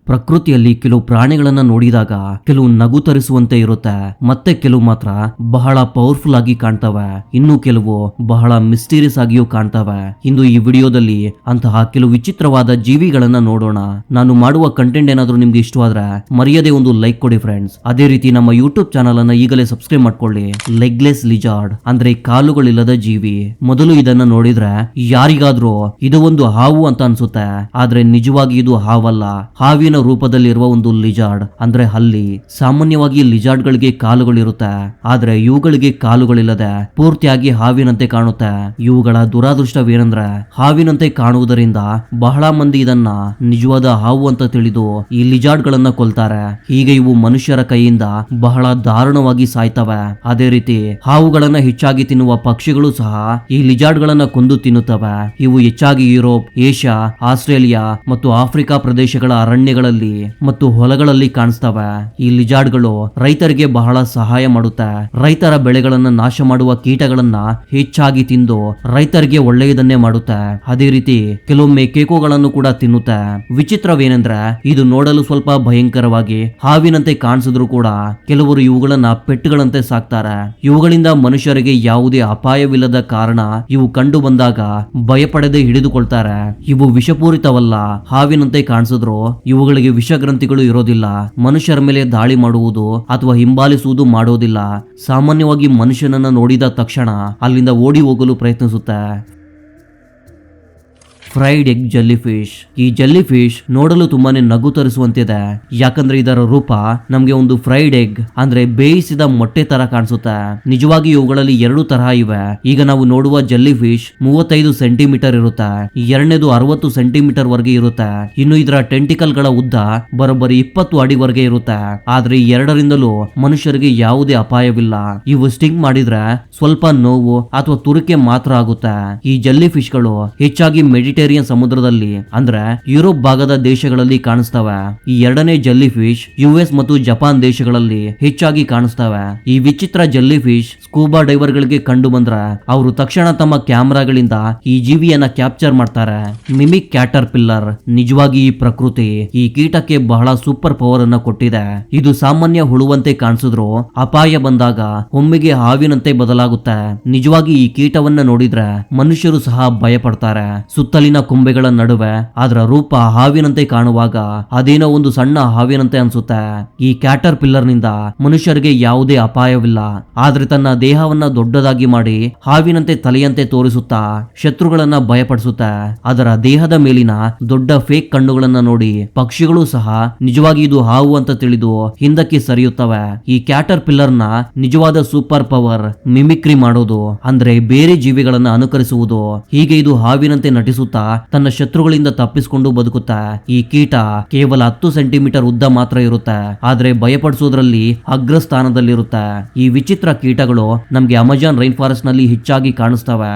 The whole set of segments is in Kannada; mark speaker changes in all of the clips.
Speaker 1: ಪ್ರಕೃತಿಯಲ್ಲಿ ಕೆಲವು ಪ್ರಾಣಿಗಳನ್ನ ನೋಡಿದಾಗ ಕೆಲವು ನಗು ತರಿಸುವಂತೆ ಇರುತ್ತೆ, ಮತ್ತೆ ಕೆಲವು ಮಾತ್ರ ಬಹಳ ಪವರ್ಫುಲ್ ಆಗಿ ಕಾಣ್ತವೆ, ಇನ್ನು ಕೆಲವು ಬಹಳ ಮಿಸ್ಟೀರಿಯಸ್ ಆಗಿಯೂ ಕಾಣ್ತವೆ. ಇಂದು ಈ ವಿಡಿಯೋದಲ್ಲಿ ಅಂತಹ ಕೆಲವು ವಿಚಿತ್ರವಾದ ಜೀವಿಗಳನ್ನ ನೋಡೋಣ. ನಾನು ಮಾಡುವ ಕಂಟೆಂಟ್ ಏನಾದ್ರೂ ನಿಮ್ಗೆ ಇಷ್ಟವಾದ್ರೆ ಮರೆಯದೆ ಒಂದು ಲೈಕ್ ಕೊಡಿ ಫ್ರೆಂಡ್ಸ್. ಅದೇ ರೀತಿ ನಮ್ಮ ಯೂಟ್ಯೂಬ್ ಚಾನಲ್ ಅನ್ನ ಈಗಲೇ ಸಬ್ಸ್ಕ್ರೈಬ್ ಮಾಡ್ಕೊಳ್ಳಿ. ಲೆಗ್ಲೆಸ್ ಲಿಜಾರ್ಡ್ ಅಂದ್ರೆ ಕಾಲುಗಳಿಲ್ಲದ ಜೀವಿ. ಮೊದಲು ಇದನ್ನ ನೋಡಿದ್ರೆ ಯಾರಿಗಾದ್ರೂ ಇದು ಒಂದು ಹಾವು ಅಂತ ಅನ್ಸುತ್ತೆ, ಆದ್ರೆ ನಿಜವಾಗಿ ಇದು ಹಾವಲ್ಲ, ಹಾವಿನ ರೂಪದಲ್ಲಿರುವ ಒಂದು ಲಿಜಾರ್ಡ್ ಅಂದ್ರೆ ಹಲ್ಲಿ. ಸಾಮಾನ್ಯವಾಗಿ ಲಿಜಾರ್ಡ್ ಗಳಿಗೆ ಕಾಲುಗಳಿರುತ್ತೆ, ಆದ್ರೆ ಇವುಗಳಿಗೆ ಕಾಲುಗಳಿಲ್ಲದೆ ಪೂರ್ತಿಯಾಗಿ ಹಾವಿನಂತೆ ಕಾಣುತ್ತೆ. ಇವುಗಳ ದುರಾದೃಷ್ಟವೇನೆಂದ್ರೆ ಹಾವಿನಂತೆ ಕಾಣುವುದರಿಂದ ಬಹಳ ಮಂದಿ ಇದನ್ನ ನಿಜವಾದ ಹಾವು ಅಂತ ತಿಳಿದು ಈ ಲಿಜಾರ್ಡ್ ಗಳನ್ನ ಕೊಲ್ತಾರೆ. ಹೀಗೆ ಇವು ಮನುಷ್ಯರ ಕೈಯಿಂದ ಬಹಳ ದಾರುಣವಾಗಿ ಸಾಯ್ತವೆ. ಅದೇ ರೀತಿ ಹಾವುಗಳನ್ನ ಹೆಚ್ಚಾಗಿ ತಿನ್ನುವ ಪಕ್ಷಿಗಳು ಸಹ ಈ ಲಿಜಾರ್ಡ್ ಗಳನ್ನ ಕೊಂದು ತಿನ್ನುತ್ತವೆ. ಇವು ಹೆಚ್ಚಾಗಿ ಯುರೋಪ್, ಏಷ್ಯಾ, ಆಸ್ಟ್ರೇಲಿಯಾ ಮತ್ತು ಆಫ್ರಿಕಾ ಪ್ರದೇಶಗಳ ಅರಣ್ಯಗಳಲ್ಲಿ ಮತ್ತು ಹೊಲಗಳಲ್ಲಿ ಕಾಣಿಸ್ತವೆ. ಈ ಲಿಜಾರ್ಡ್ ಗಳು ರೈತರಿಗೆ ಬಹಳ ಸಹಾಯ ಮಾಡುತ್ತೆ. ರೈತರ ಬೆಳೆಗಳನ್ನ ನಾಶ ಮಾಡುವ ಕೀಟಗಳನ್ನ ಹೆಚ್ಚಾಗಿ ತಿಂದು ರೈತರಿಗೆ ಒಳ್ಳೆಯದನ್ನೇ ಮಾಡುತ್ತೆ. ಅದೇ ರೀತಿ ಕೆಲವೊಮ್ಮೆ ಕೇಕೋಗಳನ್ನು ಕೂಡ ತಿನ್ನುತ್ತೆ. ವಿಚಿತ್ರವೇನೆಂದ್ರೆ ಇದು ನೋಡಲು ಸ್ವಲ್ಪ ಭಯಂಕರವಾಗಿ ಹಾವಿನಂತೆ ಕಾಣಿಸಿದ್ರು ಕೂಡ ಕೆಲವರು ಇವುಗಳನ್ನ ಪೆಟ್ಟುಗಳಂತೆ ಸಾಕ್ತಾರೆ. ಇವುಗಳಿಂದ ಮನುಷ್ಯರಿಗೆ ಯಾವುದೇ ಅಪಾಯವಿಲ್ಲದ ಕಾರಣ ಇವು ಕಂಡು ಬಂದಾಗ ಭಯಪಡದೆ ಹಿಡಿದುಕೊಳ್ತಾರೆ. ಇವು ವಿಷಪೂರಿತವಲ್ಲ, ಹಾವಿನಂತೆ ಕಾಣಿಸಿದ್ರು ಇವುಗಳಿಗೆ ವಿಷಗ್ರಂಥಿಗಳು ಇರೋದಿಲ್ಲ. ಮನುಷ್ಯರ ಮೇಲೆ ದಾಳಿ ಮಾಡುವುದು ಅಥವಾ ಹಿಂಬಾಲಿಸುವುದು ಮಾಡೋದಿಲ್ಲ. ಸಾಮಾನ್ಯವಾಗಿ ಮನುಷ್ಯನನ್ನ ನೋಡಿದ ತಕ್ಷಣ ಅಲ್ಲಿಂದ ಓಡಿ ಹೋಗಲು ಪ್ರಯತ್ನಿಸುತ್ತೆ. Fried egg jellyfish. ಈ ಜೆಲ್ಲಿ ಫಿಶ್ ನೋಡಲು ತುಂಬಾನೇ ನಗು ತರಿಸುವಂತಿದೆ, ಯಾಕಂದ್ರೆ ಇದರ ರೂಪ ನಮ್ಗೆ ಒಂದು ಫ್ರೈಡ್ ಎಗ್ ಅಂದ್ರೆ ಬೇಯಿಸಿದ ಮೊಟ್ಟೆ ತರ ಕಾಣಿಸುತ್ತೆ. ನಿಜವಾಗಿ ಇವುಗಳಲ್ಲಿ ಎರಡು ತರಹ ಇವೆ. ಈಗ ನಾವು ನೋಡುವ ಜೆಲ್ಲಿ ಫಿಶ್ 35 ಸೆಂಟಿಮೀಟರ್ ಇರುತ್ತೆ, ಎರಡನೇದು 60 ಸೆಂಟಿಮೀಟರ್ ವರೆಗೆ ಇರುತ್ತೆ. ಇನ್ನು ಇದರ ಟೆಂಟಿಕಲ್ ಗಳ ಉದ್ದ ಬರೋಬ್ಬರಿ 20 ಅಡಿವರೆಗೆ ಇರುತ್ತೆ. ಆದ್ರೆ ಈ ಎರಡರಿಂದಲೂ ಮನುಷ್ಯರಿಗೆ ಯಾವುದೇ ಅಪಾಯವಿಲ್ಲ. ಇವು ಸ್ಟಿಂಗ್ ಮಾಡಿದ್ರೆ ಸ್ವಲ್ಪ ನೋವು ಅಥವಾ ತುರಿಕೆ ಮಾತ್ರ ಆಗುತ್ತೆ. ಈ ಜೆಲ್ಲಿ ಫಿಶ್ ಗಳು ಹೆಚ್ಚಾಗಿ ಮೆಡಿಟೇರಿಯನ್ ಸಮುದ್ರದಲ್ಲಿ ಅಂದ್ರೆ ಯುರೋಪ್ ಭಾಗದ ದೇಶಗಳಲ್ಲಿ ಕಾಣಿಸ್ತವೆ. ಈ ಎರಡನೇ ಜೆಲ್ಲಿ ಫಿಶ್ ಯುಎಸ್ ಮತ್ತು ಜಪಾನ್ ದೇಶಗಳಲ್ಲಿ ಹೆಚ್ಚಾಗಿ ಕಾಣಿಸ್ತವೆ. ಈ ವಿಚಿತ್ರ ಜೆಲ್ಲಿ ಫಿಶ್ ಸ್ಕೂಬಾ ಡೈವರ್ ಗಳಿಗೆ ಕಂಡು ಬಂದ್ರೆ ಅವರು ತಕ್ಷಣ ತಮ್ಮ ಕ್ಯಾಮೆರಾಗಳಿಂದ ಈ ಜೀವಿಯನ್ನ ಕ್ಯಾಪ್ಚರ್ ಮಾಡ್ತಾರೆ. Mimic cater pillar. ನಿಜವಾಗಿ ಈ ಪ್ರಕೃತಿ ಈ ಕೀಟಕ್ಕೆ ಬಹಳ ಸೂಪರ್ ಪವರ್ ಅನ್ನ ಕೊಟ್ಟಿದೆ. ಇದು ಸಾಮಾನ್ಯ ಹುಳುವಂತೆ ಕಾಣಿಸಿದ್ರು ಅಪಾಯ ಬಂದಾಗ ಒಮ್ಮೆಗೆ ಹಾವಿನಂತೆ ಬದಲಾಗುತ್ತೆ. ನಿಜವಾಗಿ ಈ ಕೀಟವನ್ನ ನೋಡಿದ್ರೆ ಮನುಷ್ಯರು ಸಹ ಭಯ ಪಡ್ತಾರೆ. ಸುತ್ತಲಿನ ಕೊಂಬೆಗಳ ನಡುವೆ ಅದರ ರೂಪ ಹಾವಿನಂತೆ ಕಾಣುವಾಗ ಅದೇನೋ ಒಂದು ಸಣ್ಣ ಹಾವಿನಂತೆ ಅನ್ಸುತ್ತೆ. ಈ ಕ್ಯಾಟರ್ ಪಿಲ್ಲರ್ ನಿಂದ ಮನುಷ್ಯರಿಗೆ ಯಾವುದೇ ಅಪಾಯವಿಲ್ಲ, ಆದ್ರೆ ತನ್ನ ದೇಹವನ್ನ ದೊಡ್ಡದಾಗಿ ಮಾಡಿ ಹಾವಿನಂತೆ ತಲೆಯಂತೆ ತೋರಿಸುತ್ತಾ ಶತ್ರುಗಳನ್ನ ಭಯಪಡಿಸುತ್ತೆ. ಅದರ ದೇಹದ ಮೇಲಿನ ದೊಡ್ಡ ಫೇಕ್ ಕಣ್ಣುಗಳನ್ನ ನೋಡಿ ಪಕ್ಷಿಗಳು ಸಹ ನಿಜವಾಗಿ ಇದು ಹಾವು ಅಂತ ತಿಳಿದು ಹಿಂದಕ್ಕೆ ಸರಿಯುತ್ತವೆ. ಈ ಕ್ಯಾಟರ್ ಪಿಲ್ಲರ್ ನ ನಿಜವಾದ ಸೂಪರ್ ಪವರ್ ಮಿಮಿಕ್ರಿ ಮಾಡೋದು, ಅಂದ್ರೆ ಬೇರೆ ಜೀವಿಗಳನ್ನ ಅನುಕರಿಸುವುದು. ಹೀಗೆ ಇದು ಹಾವಿನಂತೆ ನಟಿಸುತ್ತಾ ತನ್ನ ಶತ್ರುಗಳಿಂದ ತಪ್ಪಿಸಿಕೊಂಡು ಬದುಕುತ್ತೆ. ಈ ಕೀಟ ಕೇವಲ 10 ಸೆಂಟಿಮೀಟರ್ ಉದ್ದ ಮಾತ್ರ ಇರುತ್ತೆ, ಆದ್ರೆ ಭಯಪಡಿಸುವುದರಲ್ಲಿ ಅಗ್ರಸ್ಥಾನದಲ್ಲಿರುತ್ತೆ. ಈ ವಿಚಿತ್ರ ಕೀಟಗಳು ನಮ್ಗೆ ಅಮೆಜಾನ್ ರೈನ್ ಫಾರೆಸ್ಟ್ ನಲ್ಲಿ ಹೆಚ್ಚಾಗಿ ಕಾಣಿಸ್ತವೆ.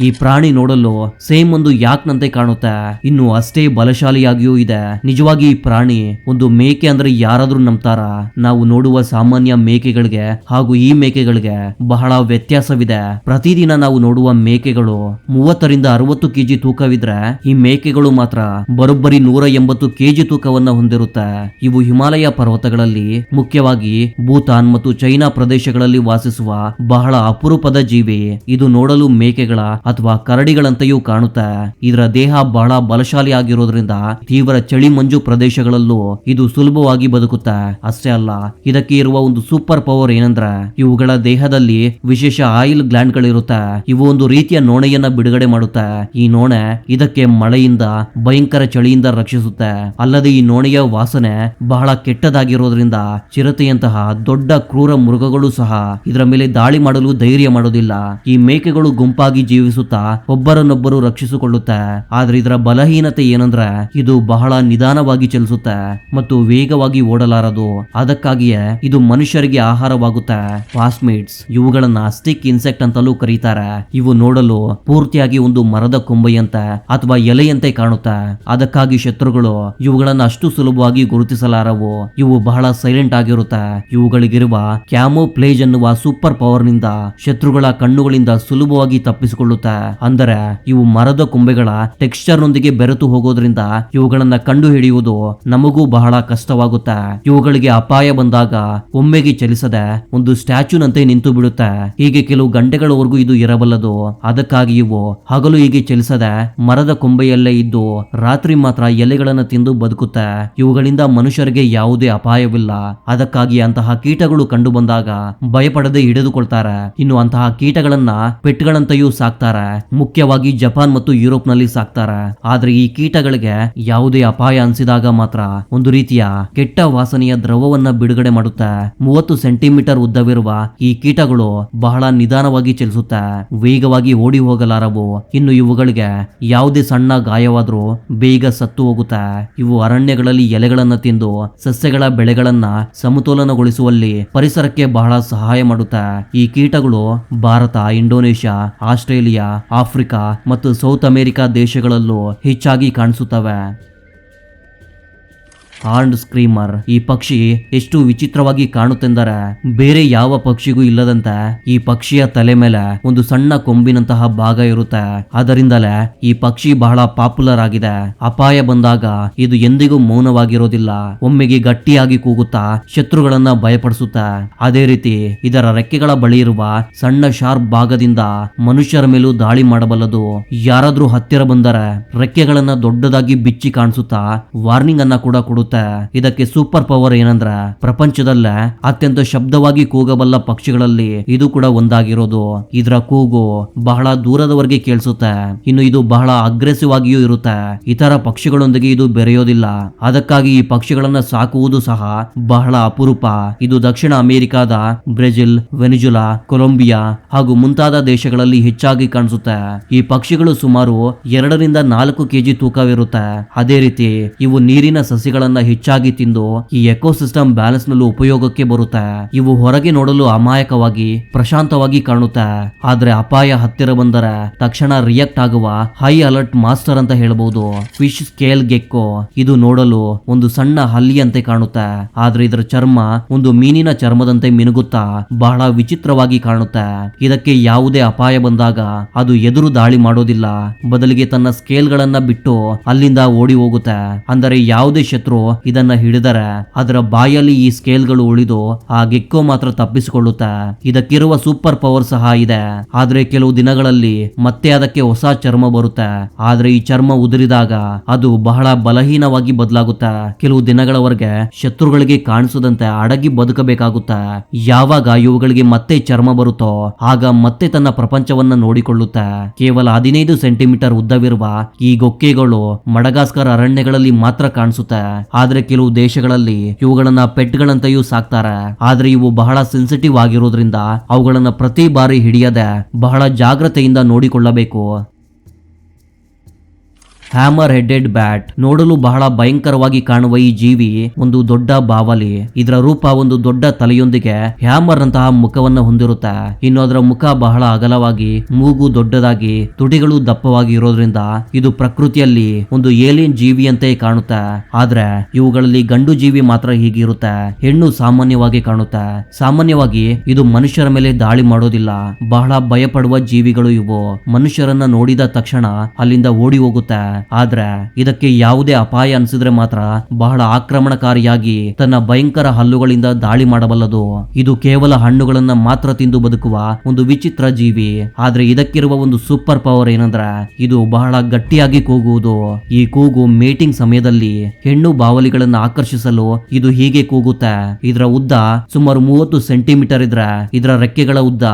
Speaker 1: ಈ ಪ್ರಾಣಿ ನೋಡಲು ಸೇಮ್ ಒಂದು ಯಾಕ್ನಂತೆ ಕಾಣುತ್ತೆ, ಇನ್ನು ಅಷ್ಟೇ ಬಲಶಾಲಿಯಾಗಿಯೂ ಇದೆ. ನಿಜವಾಗಿ ಈ ಪ್ರಾಣಿ ಒಂದು ಮೇಕೆ ಅಂದ್ರೆ ಯಾರಾದ್ರೂ ನಂಬ್ತಾರ? ನಾವು ನೋಡುವ ಸಾಮಾನ್ಯ ಮೇಕೆಗಳಿಗೆ ಹಾಗೂ ಈ ಮೇಕೆಗಳಿಗೆ ಬಹಳ ವ್ಯತ್ಯಾಸವಿದೆ. ಪ್ರತಿದಿನ ನಾವು ನೋಡುವ ಮೇಕೆಗಳು 30 ರಿಂದ 60 ಕೆಜಿ ತೂಕವಿದ್ರೆ ಈ ಮೇಕೆಗಳು ಮಾತ್ರ ಬರೋಬ್ಬರಿ 180 ಕೆಜಿ ತೂಕವನ್ನ ಹೊಂದಿರುತ್ತೆ. ಇವು ಹಿಮಾಲಯ ಪರ್ವತಗಳಲ್ಲಿ, ಮುಖ್ಯವಾಗಿ ಭೂತಾನ್ ಮತ್ತು ಚೈನಾ ಪ್ರದೇಶಗಳಲ್ಲಿ ವಾಸಿಸುವ ಬಹಳ ಅಪರೂಪದ ಜೀವಿ. ಇದು ನೋಡಲು ಮೇಕೆಗಳ ಅಥವಾ ಕರಡಿಗಳಂತೆಯೂ ಕಾಣುತ್ತೆ. ಇದರ ದೇಹ ಬಹಳ ಬಲಶಾಲಿ ಆಗಿರೋದ್ರಿಂದ ತೀವ್ರ ಚಳಿ ಮಂಜು ಪ್ರದೇಶಗಳಲ್ಲೂ ಇದು ಸುಲಭವಾಗಿ ಬದುಕುತ್ತೆ. ಅಷ್ಟೇ ಅಲ್ಲ, ಇದಕ್ಕೆ ಇರುವ ಒಂದು ಸೂಪರ್ ಪವರ್ ಏನಂದ್ರೆ ಇವುಗಳ ದೇಹದಲ್ಲಿ ವಿಶೇಷ ಆಯಿಲ್ ಗ್ಲ್ಯಾಂಡ್ ಗಳಿರುತ್ತೆ. ಇವು ಒಂದು ರೀತಿಯ ನೋಣೆಯನ್ನ ಬಿಡುಗಡೆ ಮಾಡುತ್ತೆ. ಈ ನೋಣೆ ಇದಕ್ಕೆ ಮಳೆಯಿಂದ, ಭಯಂಕರ ಚಳಿಯಿಂದ ರಕ್ಷಿಸುತ್ತೆ. ಅಲ್ಲದೆ ಈ ನೋಣೆಯ ವಾಸನೆ ಬಹಳ ಕೆಟ್ಟದಾಗಿರೋದ್ರಿಂದ ಚಿರತೆಯಂತಹ ದೊಡ್ಡ ಕ್ರೂರ ಮೃಗಗಳು ಸಹ ಇದರ ಮೇಲೆ ದಾಳಿ ಮಾಡಲು ಧೈರ್ಯ ಮಾಡೋದಿಲ್ಲ. ಈ ಮೇಕೆಗಳು ಗುಂಪಾಗಿ ಜೀವಿಸುತ್ತಾ ಒಬ್ಬರನ್ನೊಬ್ಬರು ರಕ್ಷಿಸಿಕೊಳ್ಳುತ್ತೆ. ಆದ್ರೆ ಇದರ ಬಲಹೀನತೆ ಏನಂದ್ರೆ ಇದು ಬಹಳ ನಿಧಾನವಾಗಿ ಚಲಿಸುತ್ತೆ ಮತ್ತು ವೇಗವಾಗಿ ಓಡಲಾರದು. ಅದಕ್ಕಾಗಿಯೇ ಇದು ಮನುಷ್ಯರಿಗೆ ಆಹಾರವಾಗುತ್ತೆ. ಪಾಸ್ಮಿಡ್ಸ್, ಇವುಗಳನ್ನ ಸ್ಟಿಕ್ ಇನ್ಸೆಕ್ಟ್ ಅಂತಲೂ ಕರೀತಾರೆ. ಇವು ನೋಡಲು ಪೂರ್ತಿಯಾಗಿ ಒಂದು ಮರದ ಕೊಂಬೆಯಂತೆ ಅಥವಾ ಎಲೆಯಂತೆ ಕಾಣುತ್ತೆ. ಅದಕ್ಕಾಗಿ ಶತ್ರುಗಳು ಇವುಗಳನ್ನ ಅಷ್ಟು ಸುಲಭವಾಗಿ ಗುರುತಿಸಲಾರವು. ಇವು ಬಹಳ ಸೈಲೆಂಟ್ ಆಗಿರುತ್ತೆ. ಇವುಗಳಿಗಿರುವ ಕ್ಯಾಮೋಫ್ಲೇಜ್ ಅನ್ನುವ ಸೂಪರ್ ಪವರ್ ನಿಂದ ಶತ್ರುಗಳ ಕಣ್ಣುಗಳಿಂದ ಸುಲಭವಾಗಿ ತಪ್ಪಿಸಿಕೊಳ್ಳುತ್ತೆ. ಮಾಡುತ್ತೆ. ಅಂದರೆ ಇವು ಮರದ ಕೊಂಬೆಗಳ ಟೆಕ್ಸ್ಚರ್ ನೊಂದಿಗೆ ಬೆರೆತು ಹೋಗೋದ್ರಿಂದ ಇವುಗಳನ್ನ ಕಂಡು ಹಿಡಿಯುವುದು ನಮಗೂ ಬಹಳ ಕಷ್ಟವಾಗುತ್ತೆ. ಇವುಗಳಿಗೆ ಅಪಾಯ ಬಂದಾಗ ಒಮ್ಮೆಗೆ ಚಲಿಸದೆ ಒಂದು ಸ್ಟ್ಯಾಚ್ಯೂನಂತೆ ನಿಂತು ಬಿಡುತ್ತೆ. ಹೀಗೆ ಕೆಲವು ಗಂಟೆಗಳವರೆಗೂ ಇದು ಇರಬಲ್ಲದು. ಅದಕ್ಕಾಗಿ ಇವು ಹಗಲು ಹೀಗೆ ಚಲಿಸದೆ ಮರದ ಕೊಂಬೆಯಲ್ಲೇ ಇದ್ದು ರಾತ್ರಿ ಮಾತ್ರ ಎಲೆಗಳನ್ನ ತಿಂದು ಬದುಕುತ್ತೆ. ಇವುಗಳಿಂದ ಮನುಷ್ಯರಿಗೆ ಯಾವುದೇ ಅಪಾಯವಿಲ್ಲ. ಅದಕ್ಕಾಗಿ ಅಂತಹ ಕೀಟಗಳು ಕಂಡು ಬಂದಾಗ ಭಯಪಡದೆ ಹಿಡಿದುಕೊಳ್ತಾರೆ. ಇನ್ನು ಅಂತಹ ಕೀಟಗಳನ್ನ ಪೆಟ್ಗಳಂತೆಯೂ ಸಾಕ್ತಾರೆ. ಮುಖ್ಯವಾಗಿ ಜಪಾನ್ ಮತ್ತು ಯುರೋಪ್ ನಲ್ಲಿ ಸಾಕ್ತಾರೆ. ಆದ್ರೆ ಈ ಕೀಟಗಳಿಗೆ ಯಾವುದೇ ಅಪಾಯ ಅನಿಸಿದಾಗ ಮಾತ್ರ ಒಂದು ರೀತಿಯ ಕೆಟ್ಟ ವಾಸನೆಯ ದ್ರವವನ್ನ ಬಿಡುಗಡೆ ಮಾಡುತ್ತೆ. 30 ಸೆಂಟಿಮೀಟರ್ ಉದ್ದವಿರುವ ಈ ಕೀಟಗಳು ಬಹಳ ನಿಧಾನವಾಗಿ ಚಲಿಸುತ್ತೆ. ವೇಗವಾಗಿ ಓಡಿ ಹೋಗಲಾರವು. ಇನ್ನು ಇವುಗಳಿಗೆ ಯಾವುದೇ ಸಣ್ಣ ಗಾಯವಾದ್ರೂ ಬೇಗ ಸತ್ತು ಹೋಗುತ್ತೆ. ಇವು ಅರಣ್ಯಗಳಲ್ಲಿ ಎಲೆಗಳನ್ನ ತಿಂದು ಸಸ್ಯಗಳ ಬೆಳೆಗಳನ್ನ ಸಮತೋಲನಗೊಳಿಸುವಲ್ಲಿ ಪರಿಸರಕ್ಕೆ ಬಹಳ ಸಹಾಯ ಮಾಡುತ್ತೆ. ಈ ಕೀಟಗಳು ಭಾರತ, ಇಂಡೋನೇಷ್ಯಾ, ಆಸ್ಟ್ರೇಲಿಯಾ, ಆಫ್ರಿಕಾ ಮತ್ತು ಸೌತ್ ಅಮೆರಿಕಾ ದೇಶಗಳಲ್ಲೂ ಹೆಚ್ಚಾಗಿ ಕಾಣಿಸುತ್ತವೆ. ಹಾರ್ನ್ಡ್ ಸ್ಕ್ರೀಮರ್ ಈ ಪಕ್ಷಿ ಎಷ್ಟು ವಿಚಿತ್ರವಾಗಿ ಕಾಣುತ್ತೆಂದರೆ ಬೇರೆ ಯಾವ ಪಕ್ಷಿಗೂ ಇಲ್ಲದಂತೆ ಈ ಪಕ್ಷಿಯ ತಲೆ ಮೇಲೆ ಒಂದು ಸಣ್ಣ ಕೊಂಬಿನಂತಹ ಭಾಗ ಇರುತ್ತೆ. ಅದರಿಂದಲೇ ಈ ಪಕ್ಷಿ ಬಹಳ ಪಾಪ್ಯುಲರ್ ಆಗಿದೆ. ಅಪಾಯ ಬಂದಾಗ ಇದು ಎಂದಿಗೂ ಮೌನವಾಗಿರೋದಿಲ್ಲ. ಒಮ್ಮೆಗೆ ಗಟ್ಟಿಯಾಗಿ ಕೂಗುತ್ತಾ ಶತ್ರುಗಳನ್ನ ಭಯಪಡಿಸುತ್ತೆ. ಅದೇ ರೀತಿ ಇದರ ರೆಕ್ಕೆಗಳ ಬಳಿ ಇರುವ ಸಣ್ಣ ಶಾರ್ಪ್ ಭಾಗದಿಂದ ಮನುಷ್ಯರ ಮೇಲೂ ದಾಳಿ ಮಾಡಬಲ್ಲದು. ಯಾರಾದ್ರೂ ಹತ್ತಿರ ಬಂದರೆ ರೆಕ್ಕೆಗಳನ್ನ ದೊಡ್ಡದಾಗಿ ಬಿಚ್ಚಿ ಕಾಣಿಸುತ್ತಾ ವಾರ್ನಿಂಗ್ ಅನ್ನ ಕೂಡ ಕೊಡುತ್ತೆ. ಇದಕ್ಕೆ ಸೂಪರ್ ಪವರ್ ಏನಂದ್ರೆ ಪ್ರಪಂಚದಲ್ಲೇ ಅತ್ಯಂತ ಶಬ್ದವಾಗಿ ಕೂಗಬಲ್ಲ ಪಕ್ಷಿಗಳಲ್ಲಿ ಇದು ಕೂಡ ಒಂದಾಗಿರೋದು. ಇದರ ಕೂಗು ಬಹಳ ದೂರದವರೆಗೆ ಕೇಳಿಸುತ್ತೆ. ಇನ್ನು ಇದು ಬಹಳ ಅಗ್ರೆಸಿವ್ ಆಗಿಯೂ ಇರುತ್ತೆ. ಇತರ ಪಕ್ಷಿಗಳೊಂದಿಗೆ ಇದು ಬೆರೆಯೋದಿಲ್ಲ. ಅದಕ್ಕಾಗಿ ಈ ಪಕ್ಷಿಗಳನ್ನ ಸಾಕುವುದು ಸಹ ಬಹಳ ಅಪರೂಪ. ಇದು ದಕ್ಷಿಣ ಅಮೆರಿಕಾದ ಬ್ರೆಜಿಲ್, ವೆನಿಜುಲಾ, ಕೊಲಂಬಿಯಾ ಹಾಗೂ ಮುಂತಾದ ದೇಶಗಳಲ್ಲಿ ಹೆಚ್ಚಾಗಿ ಕಾಣಿಸುತ್ತೆ. ಈ ಪಕ್ಷಿಗಳು ಸುಮಾರು 2 ರಿಂದ 4 ಕೆಜಿ ತೂಕವಿರುತ್ತೆ. ಅದೇ ರೀತಿ ಇವು ನೀರಿನ ಸಸಿಗಳನ್ನ ಹೆಚ್ಚಾಗಿ ತಿಂದು ಈ ಎಕೋಸಿಸ್ಟಮ್ ಬ್ಯಾಲೆನ್ಸ್ ನಲ್ಲೂ ಉಪಯೋಗಕ್ಕೆ ಬರುತ್ತೆ. ಇವು ಹೊರಗೆ ನೋಡಲು ಅಮಾಯಕವಾಗಿ ಪ್ರಶಾಂತವಾಗಿ ಕಾಣುತ್ತೆ. ಆದ್ರೆ ಅಪಾಯ ಹತ್ತಿರ ಬಂದರೆ ತಕ್ಷಣ ರಿಯಾಕ್ಟ್ ಆಗುವ ಹೈ ಅಲರ್ಟ್ ಮಾಸ್ಟರ್ ಅಂತ ಹೇಳಬಹುದು. ಫಿಶ್ ಸ್ಕೇಲ್ ಗೆಕ್ಕೋ ಇದು ನೋಡಲು ಒಂದು ಸಣ್ಣ ಹಲ್ಲಿಯಂತೆ ಕಾಣುತ್ತೆ. ಆದ್ರೆ ಇದರ ಚರ್ಮ ಒಂದು ಮೀನಿನ ಚರ್ಮದಂತೆ ಮಿನುಗುತ್ತಾ ಬಹಳ ವಿಚಿತ್ರವಾಗಿ ಕಾಣುತ್ತೆ. ಇದಕ್ಕೆ ಯಾವುದೇ ಅಪಾಯ ಬಂದಾಗ ಅದು ಎದುರು ದಾಳಿ ಮಾಡೋದಿಲ್ಲ. ಬದಲಿಗೆ ತನ್ನ ಸ್ಕೇಲ್ ಗಳನ್ನ ಬಿಟ್ಟು ಅಲ್ಲಿಂದ ಓಡಿ ಹೋಗುತ್ತೆ. ಅಂದರೆ ಯಾವುದೇ ಶತ್ರು ಇದನ್ನ ಹಿಡಿದರೆ ಅದರ ಬಾಯಲ್ಲಿ ಈ ಸ್ಕೇಲ್ಗಳು ಉಳಿದು ಆ ಗೆಕ್ಕೋ ಮಾತ್ರ ತಪ್ಪಿಸಿಕೊಳ್ಳುತ್ತೆ. ಇದಕ್ಕಿರುವ ಸೂಪರ್ ಪವರ್ ಸಹ ಇದೆ. ಆದ್ರೆ ಕೆಲವು ದಿನಗಳಲ್ಲಿ ಮತ್ತೆ ಅದಕ್ಕೆ ಹೊಸ ಚರ್ಮ ಬರುತ್ತೆ. ಆದ್ರೆ ಈ ಚರ್ಮ ಉದುರಿದಾಗ ಅದು ಬಹಳ ಬಲಹೀನವಾಗಿ ಬದಲಾಗುತ್ತೆ. ಕೆಲವು ದಿನಗಳವರೆಗೆ ಶತ್ರುಗಳಿಗೆ ಕಾಣಿಸದಂತೆ ಅಡಗಿ ಬದುಕಬೇಕಾಗುತ್ತೆ. ಯಾವಾಗ ಇವುಗಳಿಗೆ ಮತ್ತೆ ಚರ್ಮ ಬರುತ್ತೋ ಆಗ ಮತ್ತೆ ತನ್ನ ಪ್ರಪಂಚವನ್ನ ನೋಡಿಕೊಳ್ಳುತ್ತೆ. ಕೇವಲ 15 ಸೆಂಟಿಮೀಟರ್ ಉದ್ದವಿರುವ ಈ ಗೊಕ್ಕೆಗಳು ಮಡಗಾಸ್ಕರ್ ಅರಣ್ಯಗಳಲ್ಲಿ ಮಾತ್ರ ಕಾಣಿಸುತ್ತೆ. ಆದ್ರೆ ಕೆಲವು ದೇಶಗಳಲ್ಲಿ ಇವುಗಳನ್ನ ಪೆಟ್ಗಳಂತೆಯೂ ಸಾಕ್ತಾರೆ. ಆದ್ರೆ ಇವು ಬಹಳ ಸೆನ್ಸಿಟಿವ್ ಆಗಿರೋದ್ರಿಂದ ಅವುಗಳನ್ನ ಪ್ರತಿ ಬಾರಿ ಹಿಡಿಯದೆ ಬಹಳ ಜಾಗ್ರತೆಯಿಂದ ನೋಡಿಕೊಳ್ಳಬೇಕು. ಹ್ಯಾಮರ್ ಹೆಡೆಡ್ ಬ್ಯಾಟ್ ನೋಡಲು ಬಹಳ ಭಯಂಕರವಾಗಿ ಕಾಣುವ ಈ ಜೀವಿ ಒಂದು ದೊಡ್ಡ ಬಾವಲಿ. ಇದರ ರೂಪ ಒಂದು ದೊಡ್ಡ ತಲೆಯೊಂದಿಗೆ ಹ್ಯಾಮರ್ ನಂತಹ ಮುಖವನ್ನ ಹೊಂದಿರುತ್ತೆ. ಇನ್ನು ಅದರ ಮುಖ ಬಹಳ ಅಗಲವಾಗಿ, ಮೂಗು ದೊಡ್ಡದಾಗಿ, ತುಟಿಗಳು ದಪ್ಪವಾಗಿ ಇರೋದ್ರಿಂದ ಇದು ಪ್ರಕೃತಿಯಲ್ಲಿ ಒಂದು ಏಲಿಯನ್ ಜೀವಿಯಂತೆ ಕಾಣುತ್ತೆ. ಆದ್ರೆ ಇವುಗಳಲ್ಲಿ ಗಂಡು ಜೀವಿ ಮಾತ್ರ ಹೀಗಿರುತ್ತೆ, ಹೆಣ್ಣು ಸಾಮಾನ್ಯವಾಗಿ ಕಾಣುತ್ತೆ. ಸಾಮಾನ್ಯವಾಗಿ ಇದು ಮನುಷ್ಯರ ಮೇಲೆ ದಾಳಿ ಮಾಡೋದಿಲ್ಲ. ಬಹಳ ಭಯಪಡುವ ಜೀವಿಗಳು ಇವು. ಮನುಷ್ಯರನ್ನ ನೋಡಿದ ತಕ್ಷಣ ಅಲ್ಲಿಂದ ಓಡಿ ಹೋಗುತ್ತೆ. ಆದ್ರೆ ಇದಕ್ಕೆ ಯಾವುದೇ ಅಪಾಯ ಅನಿಸಿದ್ರೆ ಮಾತ್ರ ಬಹಳ ಆಕ್ರಮಣಕಾರಿಯಾಗಿ ತನ್ನ ಭಯಂಕರ ಹಲ್ಲುಗಳಿಂದ ದಾಳಿ ಮಾಡಬಲ್ಲದು. ಇದು ಕೇವಲ ಹಣ್ಣುಗಳನ್ನ ಮಾತ್ರ ತಿಂದು ಬದುಕುವ ಒಂದು ವಿಚಿತ್ರ ಜೀವಿ. ಆದ್ರೆ ಇದಕ್ಕಿರುವ ಒಂದು ಸೂಪರ್ ಪವರ್ ಏನಂದ್ರೆ ಇದು ಬಹಳ ಗಟ್ಟಿಯಾಗಿ ಕೂಗುವುದು. ಈ ಕೂಗು ಮೇಟಿಂಗ್ ಸಮಯದಲ್ಲಿ ಹೆಣ್ಣು ಬಾವಲಿಗಳನ್ನ ಆಕರ್ಷಿಸಲು ಇದು ಹೀಗೆ ಕೂಗುತ್ತೆ. ಇದರ ಉದ್ದ ಸುಮಾರು 30 ಸೆಂಟಿಮೀಟರ್ ಇದ್ರೆ ಇದರ ರೆಕ್ಕೆಗಳ ಉದ್ದ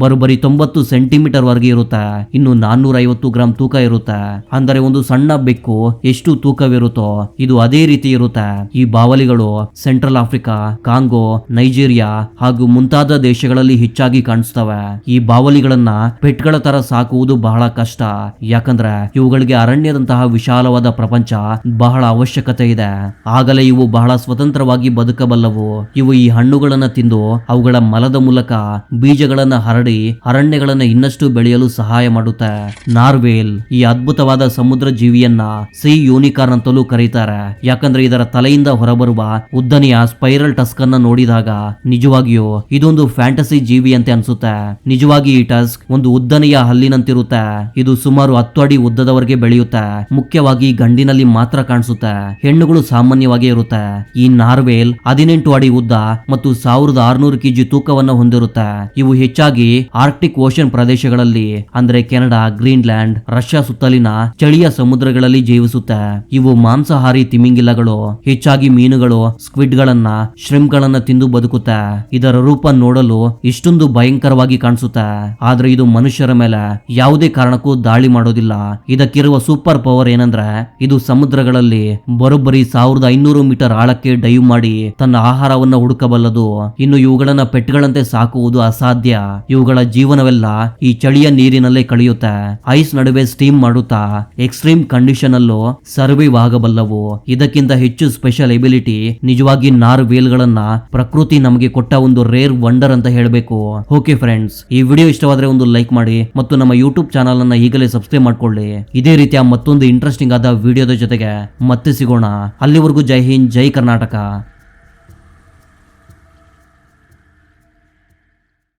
Speaker 1: ಬರೋಬ್ಬರಿ 90 ಸೆಂಟಿಮೀಟರ್ ವರೆಗೆ ಇರುತ್ತೆ. ಇನ್ನು 450 ಗ್ರಾಂ ತೂಕ ಇರುತ್ತೆ. ಅಂದರೆ ಒಂದು ಸಣ್ಣ ಬೆಕ್ಕು ಎಷ್ಟು ತೂಕವಿರುತ್ತೋ ಇದು ಅದೇ ರೀತಿ ಇರುತ್ತೆ. ಈ ಬಾವಲಿಗಳು ಸೆಂಟ್ರಲ್ ಆಫ್ರಿಕಾ, ಕಾಂಗೋ, ನೈಜೀರಿಯಾ ಹಾಗೂ ಮುಂತಾದ ದೇಶಗಳಲ್ಲಿ ಹೆಚ್ಚಾಗಿ ಕಾಣಿಸ್ತವೆ. ಈ ಬಾವಲಿಗಳನ್ನ ಪೆಟ್ಗಳ ತರ ಸಾಕುವುದು ಬಹಳ ಕಷ್ಟ. ಯಾಕಂದ್ರೆ ಇವುಗಳಿಗೆ ಅರಣ್ಯದಂತಹ ವಿಶಾಲವಾದ ಪ್ರಪಂಚ ಬಹಳ ಅವಶ್ಯಕತೆ ಇದೆ. ಆಗಲೇ ಇವು ಬಹಳ ಸ್ವತಂತ್ರವಾಗಿ ಬದುಕಬಲ್ಲವು. ಇವು ಈ ಹಣ್ಣುಗಳನ್ನ ತಿಂದು ಅವುಗಳ ಮಲದ ಮೂಲಕ ಬೀಜಗಳನ್ನ ಹರಡಿ ಅರಣ್ಯಗಳನ್ನ ಇನ್ನಷ್ಟು ಬೆಳೆಯಲು ಸಹಾಯ ಮಾಡುತ್ತೆ. ನಾರ್ವೇಲ್ ಈ ಅದ್ಭುತವಾದ ಸಮುದ್ರ ಜೀವಿಯನ್ನ ಸಿ ಯೂನಿಕಾರ್ನ್ ಅಂತಲೂ ಕರೀತಾರೆ. ಯಾಕಂದ್ರೆ ಇದರ ತಲೆಯಿಂದ ಹೊರಬರುವ ಉದ್ದನೆಯ ಸ್ಪೈರಲ್ ಟಸ್ಕ್ ಅನ್ನ ನೋಡಿದಾಗ ನಿಜವಾಗಿಯೂ ಇದೊಂದು ಫ್ಯಾಂಟಸಿ ಜೀವಿ ಅಂತ ಅನ್ಸುತ್ತೆ. ನಿಜವಾಗಿ ಈ ಟಸ್ಕ್ ಒಂದು ಉದ್ದನೆಯ ಹಲ್ಲಿನಂತಿರುತ್ತೆ. ಇದು ಸುಮಾರು 10 ಅಡಿ ಉದ್ದದವರೆಗೆ ಬೆಳೆಯುತ್ತೆ. ಮುಖ್ಯವಾಗಿ ಗಂಡಿನಲ್ಲಿ ಮಾತ್ರ ಕಾಣಿಸುತ್ತೆ. ಹೆಣ್ಣುಗಳು ಸಾಮಾನ್ಯವಾಗಿ ಇರುತ್ತೆ. ಈ ನಾರ್ವೇಲ್ 18 ಅಡಿ ಉದ್ದ ಮತ್ತು 1600 ಕೆಜಿ ತೂಕವನ್ನ ಹೊಂದಿರುತ್ತೆ. ಇವು ಹೆಚ್ಚಾಗಿ ಆರ್ಕ್ಟಿಕ್ ಓಷನ್ ಪ್ರದೇಶಗಳಲ್ಲಿ ಅಂದ್ರೆ ಕೆನಡಾ, ಗ್ರೀನ್ಲ್ಯಾಂಡ್, ರಷ್ಯಾ ಸುತ್ತಲಿನ ಚಳಿಯ ಸಮುದ್ರಗಳಲ್ಲಿ ಜೀವಿಸುತ್ತೆ. ಇವು ಮಾಂಸಾಹಾರಿ ತಿಮಿಂಗಿಲಗಳು. ಹೆಚ್ಚಾಗಿ ಮೀನುಗಳು, ಸ್ಕ್ವಿಡ್ ಗಳನ್ನ, ಶ್ರಿಂಪ್ ಗಳನ್ನ ತಿಂದು ಬದುಕುತ್ತೆ. ಇದರ ರೂಪ ನೋಡಲು ಇಷ್ಟೊಂದು ಭಯಂಕರವಾಗಿ ಕಾಣಿಸುತ್ತೆ. ಆದ್ರೆ ಇದು ಮನುಷ್ಯರ ಮೇಲೆ ಯಾವುದೇ ಕಾರಣಕ್ಕೂ ದಾಳಿ ಮಾಡೋದಿಲ್ಲ. ಇದಕ್ಕಿರುವ ಸೂಪರ್ ಪವರ್ ಏನಂದ್ರೆ ಇದು ಸಮುದ್ರಗಳಲ್ಲಿ ಬರೋಬ್ಬರಿ 1500 ಮೀಟರ್ ಆಳಕ್ಕೆ ಡೈವ್ ಮಾಡಿ ತನ್ನ ಆಹಾರವನ್ನ ಹುಡುಕಬಲ್ಲದು. ಇನ್ನು ಇವುಗಳನ್ನ ಪೆಟ್ಗಳಂತೆ ಸಾಕುವುದು ಅಸಾಧ್ಯ. ಇವುಗಳ ಜೀವನವೆಲ್ಲ ಈ ಚಳಿಯ ನೀರಿನಲ್ಲೇ ಕಳೆಯುತ್ತೆ. ಐಸ್ ನಡುವೆ ಸ್ಟೀಮ್ ಮಾಡುತ್ತಾ ಎಕ್ಸ್ಟ್ರೀಮ್ ಕಂಡೀಷನ್ ಅಲ್ಲೂ ಸರ್ವೈವ್ ಆಗಬಲ್ಲವು. ಇದಕ್ಕಿಂತ ಹೆಚ್ಚು ಸ್ಪೆಷಲ್ ಎಬಿಲಿಟಿ ನಿಜವಾಗಿ ನಾರ್ವೇಲ್ ಗಳನ್ನ ಪ್ರಕೃತಿ ನಮಗೆ ಕೊಟ್ಟ ಒಂದು ರೇರ್ ವಂಡರ್ ಅಂತ ಹೇಳಬೇಕು. ಓಕೆ ಫ್ರೆಂಡ್ಸ್, ಈ ವಿಡಿಯೋ ಇಷ್ಟವಾದ್ರೆ ಒಂದು ಲೈಕ್ ಮಾಡಿ ಮತ್ತು ನಮ್ಮ ಯೂಟ್ಯೂಬ್ ಚಾನಲ್ ಅನ್ನ ಈಗಲೇ ಸಬ್ಸ್ಕ್ರೈಬ್ ಮಾಡ್ಕೊಳ್ಳಿ. ಇದೇ ರೀತಿಯ ಮತ್ತೊಂದು ಇಂಟ್ರೆಸ್ಟಿಂಗ್ ಆದ ವಿಡಿಯೋದ ಜೊತೆಗೆ ಮತ್ತೆ ಸಿಗೋಣ. ಅಲ್ಲಿವರೆಗೂ ಜೈ ಹಿಂದ್, ಜೈ ಕರ್ನಾಟಕ.